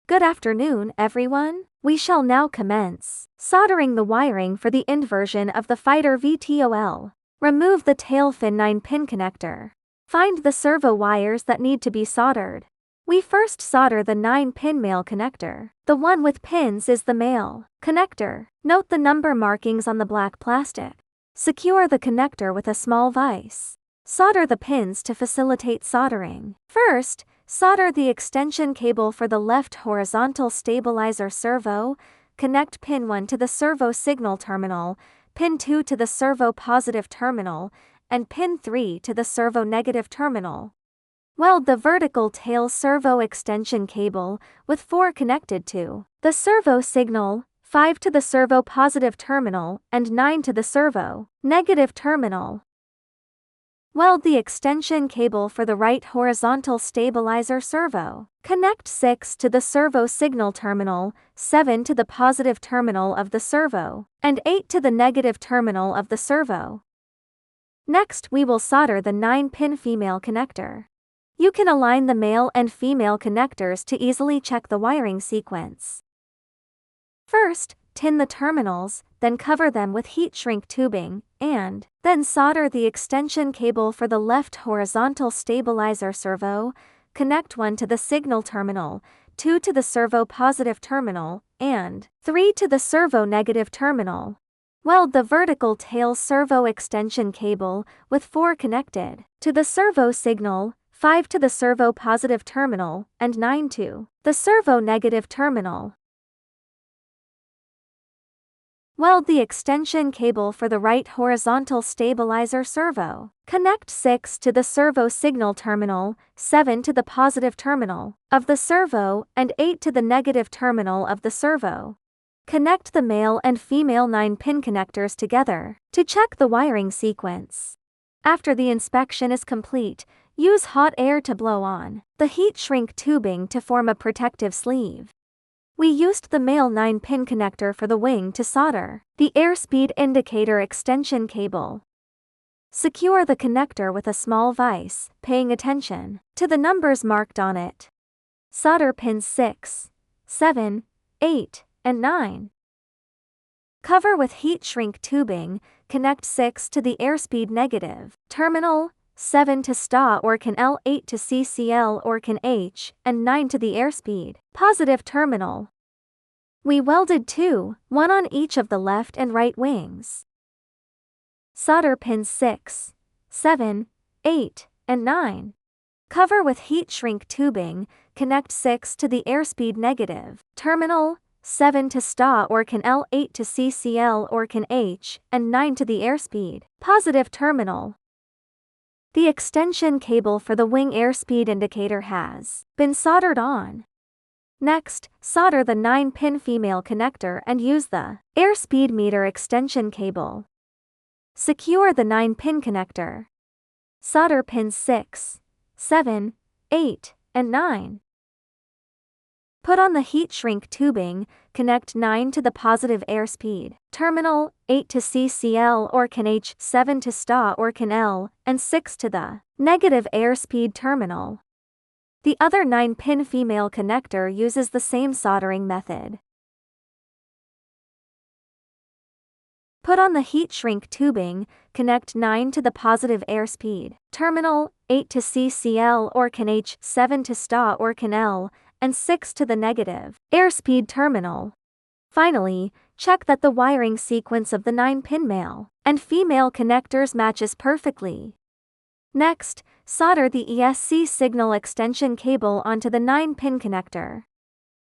Good afternoon, everyone. We shall now commence soldering the wiring for the inversion of the fighter VTOL. Remove the tail fin 9-pin connector. Find the servo wires that need to be soldered. We first solder the 9-pin male connector. The one with pins is the male connector. Note the number markings on the black plastic. Secure the connector with a small vise. Solder the pins to facilitate soldering. First, solder the extension cable for the left horizontal stabilizer servo. Connect pin 1 to the servo signal terminal, pin 2 to the servo positive terminal, and pin 3 to the servo negative terminal. Weld the vertical tail servo extension cable with 4 connected to the servo signal, 5 to the servo positive terminal, and 9 to the servo negative terminal. Weld the extension cable for the right horizontal stabilizer servo. Connect 6 to the servo signal terminal, 7 to the positive terminal of the servo, and 8 to the negative terminal of the servo. Next, we will solder the 9-pin female connector. You can align the male and female connectors to easily check the wiring sequence. First, tin the terminals, then cover them with heat shrink tubing, and then solder the extension cable for the left horizontal stabilizer servo. Connect 1 to the signal terminal, 2 to the servo positive terminal, and 3 to the servo negative terminal. Weld the vertical tail servo extension cable with 4 connected to the servo signal, 5 to the servo positive terminal, and 9 to the servo negative terminal. Weld the extension cable for the right horizontal stabilizer servo. Connect 6 to the servo signal terminal, 7 to the positive terminal of the servo, and 8 to the negative terminal of the servo. Connect the male and female 9-pin connectors together to check the wiring sequence. After the inspection is complete, use hot air to blow on the heat shrink tubing to form a protective sleeve. We used the male 9-pin connector for the wing to solder the airspeed indicator extension cable. Secure the connector with a small vise, paying attention to the numbers marked on it. Solder pins 6, 7, 8, and 9. Cover with heat shrink tubing. Connect 6 to the airspeed negative terminal, 7 to STA or CAN L, 8 to CCL or CAN H, and 9 to the airspeed positive terminal. We welded 2, 1 on each of the left and right wings. Solder pins 6, 7, 8, and 9. Cover with heat shrink tubing. Connect 6 to the airspeed negative terminal, 7 to STA or CAN L, 8 to CCL or CAN H, and 9 to the airspeed positive terminal. The extension cable for the wing airspeed indicator has been soldered on. Next, solder the 9-pin female connector and use the airspeed meter extension cable. Secure the 9-pin connector. Solder pins 6, 7, 8, and 9. Put on the heat shrink tubing. Connect 9 to the positive airspeed terminal, 8 to CCL or CAN H, 7 to STA or CAN L, and 6 to the negative airspeed terminal. The other 9-pin female connector uses the same soldering method. Put on the heat shrink tubing. Connect 9 to the positive airspeed terminal, 8 to CCL or CAN H, 7 to STA or CAN L, and 6 to the negative airspeed terminal. Finally, check that the wiring sequence of the 9-pin male and female connectors matches perfectly. Next, solder the ESC signal extension cable onto the 9-pin connector.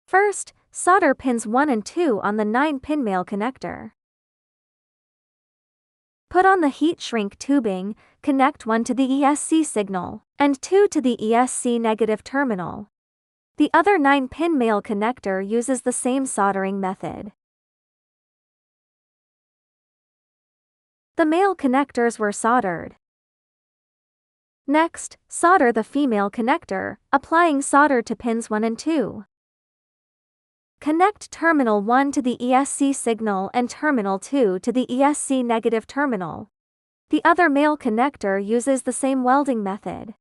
First, solder pins 1 and 2 on the 9-pin male connector. Put on the heat shrink tubing. Connect 1 to the ESC signal and 2 to the ESC negative terminal. The other 9-pin male connector uses the same soldering method. The male connectors were soldered. Next, solder the female connector, applying solder to pins 1 and 2. Connect terminal 1 to the ESC signal and terminal 2 to the ESC negative terminal. The other male connector uses the same welding method.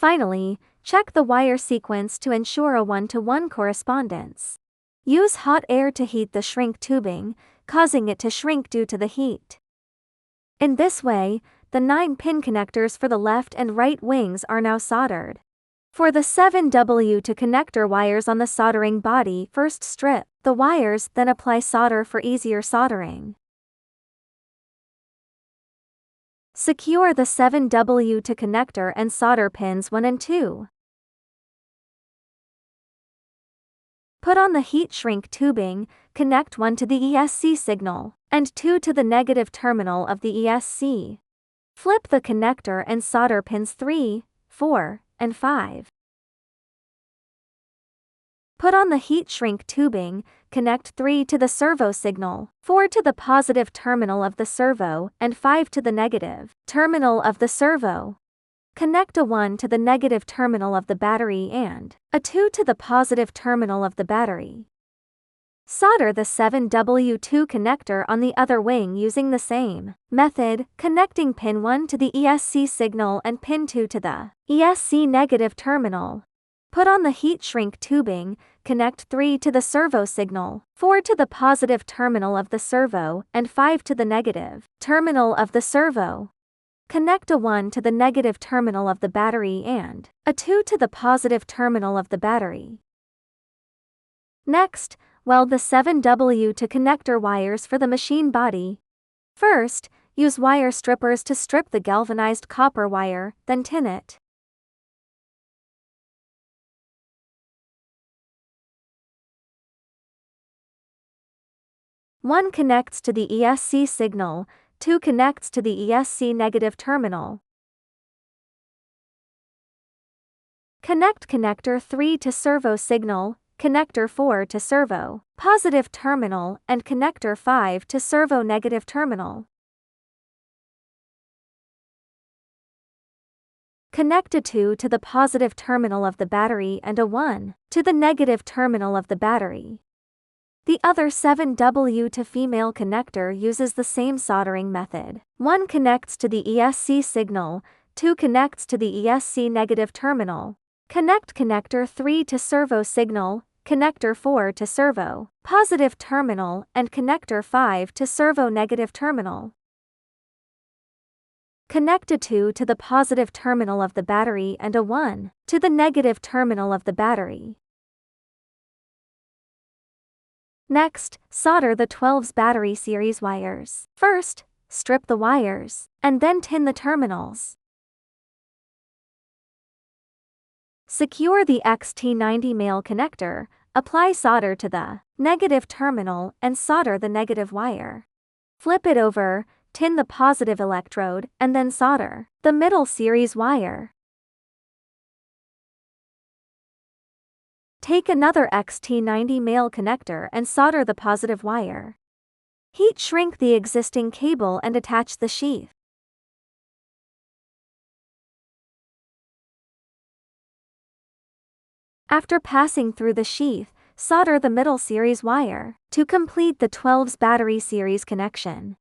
Finally, check the wire sequence to ensure a 1-to-1 correspondence. Use hot air to heat the shrink tubing, causing it to shrink due to the heat. In this way, the 9-pin connectors for the left and right wings are now soldered. For the 7W to connector wires on the soldering body, first strip the wires, then apply solder for easier soldering. Secure the 7W to connector and solder pins 1 and 2. Put on the heat shrink tubing, connect 1 to the ESC signal, and 2 to the negative terminal of the ESC. Flip the connector and solder pins 3, 4, and 5. Put on the heat shrink tubing, connect 3 to the servo signal, 4 to the positive terminal of the servo, and 5 to the negative terminal of the servo. Connect a 1 to the negative terminal of the battery and a 2 to the positive terminal of the battery. Solder the 7W2 connector on the other wing using the same method, connecting pin 1 to the ESC signal and pin 2 to the ESC negative terminal. Put on the heat shrink tubing, connect 3 to the servo signal, 4 to the positive terminal of the servo, and 5 to the negative terminal of the servo. Connect a 1 to the negative terminal of the battery and a 2 to the positive terminal of the battery. Next, weld the 7W to connector wires for the machine body. First, use wire strippers to strip the galvanized copper wire, then tin it. One connects to the ESC signal, 2 connects to the ESC negative terminal. Connect connector 3 to servo signal, connector 4 to servo positive terminal, and connector 5 to servo negative terminal. Connect a 2 to the positive terminal of the battery and a 1 to the negative terminal of the battery. The other 7W to female connector uses the same soldering method. 1 connects to the ESC signal, 2 connects to the ESC negative terminal. Connect connector 3 to servo signal, connector 4 to servo positive terminal, and connector 5 to servo negative terminal. Connect a 2 to the positive terminal of the battery and a 1 to the negative terminal of the battery. Next, solder the 12's battery series wires. First, strip the wires, and then tin the terminals. Secure the XT90 male connector, apply solder to the negative terminal and solder the negative wire. Flip it over, tin the positive electrode, and then solder the middle series wire. Take another XT90 male connector and solder the positive wire. Heat shrink the existing cable and attach the sheath. After passing through the sheath, solder the middle series wire to complete the 12's battery series connection.